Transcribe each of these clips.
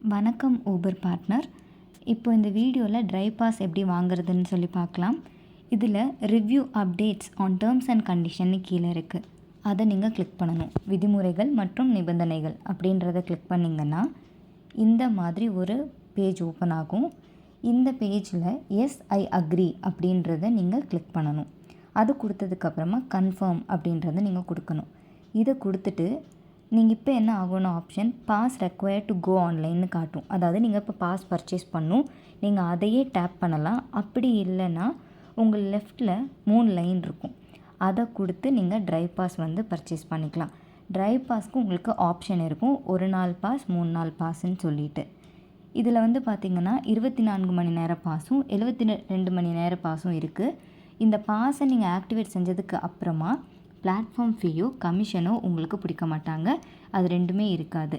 வணக்கம் Uber partner. இப்போ இந்த வீடியோவில் ட்ரை பாஸ் எப்படி வாங்குறதுன்னு சொல்லி பார்க்கலாம். இதில் review updates on terms and கண்டிஷன்னு கீழே இருக்குது. அதை நீங்கள் கிளிக் பண்ணணும். விதிமுறைகள் மற்றும் நிபந்தனைகள் அப்படின்றத கிளிக் பண்ணிங்கன்னா இந்த மாதிரி ஒரு பேஜ் ஓப்பன் ஆகும். இந்த பேஜில் எஸ் ஐ அக்ரி அப்படின்றத நீங்கள் கிளிக் பண்ணணும். அது கொடுத்ததுக்கப்புறமா கன்ஃபார்ம் அப்படின்றத நீங்கள் கொடுக்கணும். இதை கொடுத்துட்டு நீங்கள் இப்போ என்ன ஆகணும், option pass required to go ஆன்லைன்னு காட்டும். அதாவது நீங்கள் இப்போ பாஸ் பர்ச்சேஸ் பண்ணணும், நீங்கள் அதையே டேப் பண்ணலாம். அப்படி இல்லைன்னா உங்கள் லெஃப்டில் 3 லைன் இருக்கும், அதை கொடுத்து நீங்கள் ட்ரை பாஸ் பர்ச்சேஸ் பண்ணிக்கலாம். ட்ரை பாஸ்க்கு உங்களுக்கு ஆப்ஷன் இருக்கும், 1 நாள் பாஸ் 3 நாள் பாஸ்ன்னு சொல்லிட்டு. இதில் பார்த்திங்கன்னா 24 மணி நேர பாஸும் 72 மணி நேர பாஸும் இருக்குது. இந்த பாஸை நீங்கள் ஆக்டிவேட் செஞ்சதுக்கு அப்புறமா பிளாட்ஃபார்ம் ஃபீயோ கமிஷனோ உங்களுக்கு பிடிக்க மாட்டாங்க, அது ரெண்டுமே இருக்காது.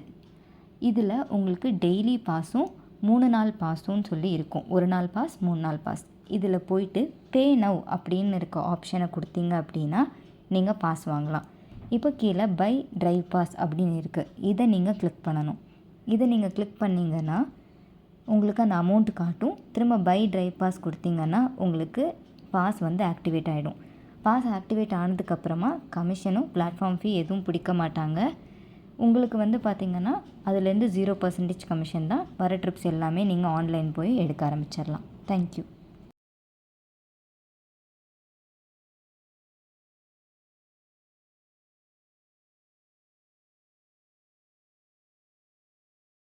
இதில் உங்களுக்கு டெய்லி பாஸும் 3 நாள் பாஸும் சொல்லி இருக்கும். 1 நாள் பாஸ் 3 நாள் பாஸ். இதில் போயிட்டு பே நவ் அப்படின்னு இருக்க ஆப்ஷனை கொடுத்தீங்க அப்படின்னா நீங்கள் பாஸ் வாங்கலாம். இப்போ கீழே பை ட்ரை பாஸ் அப்படின்னு இருக்குது, இதை நீங்கள் கிளிக் பண்ணணும். இதை நீங்கள் கிளிக் பண்ணிங்கன்னா உங்களுக்கு அந்த அமௌண்ட் காட்டும். திரும்ப பை ட்ரை பாஸ் கொடுத்தீங்கன்னா உங்களுக்கு பாஸ் ஆக்டிவேட் ஆகிடும். பாஸ் ஆக்டிவேட் ஆனதுக்கப்புறமா கமிஷனும் பிளாட்ஃபார்ம் ஃபீ எதுவும் பிடிக்க மாட்டாங்க. உங்களுக்கு பார்த்திங்கன்னா அதுலேருந்து 0% கமிஷன் தான். வர ட்ரிப்ஸ் எல்லாமே நீங்கள் ஆன்லைன் போய் எடுக்க ஆரம்பிச்சிடலாம். தேங்க்யூ.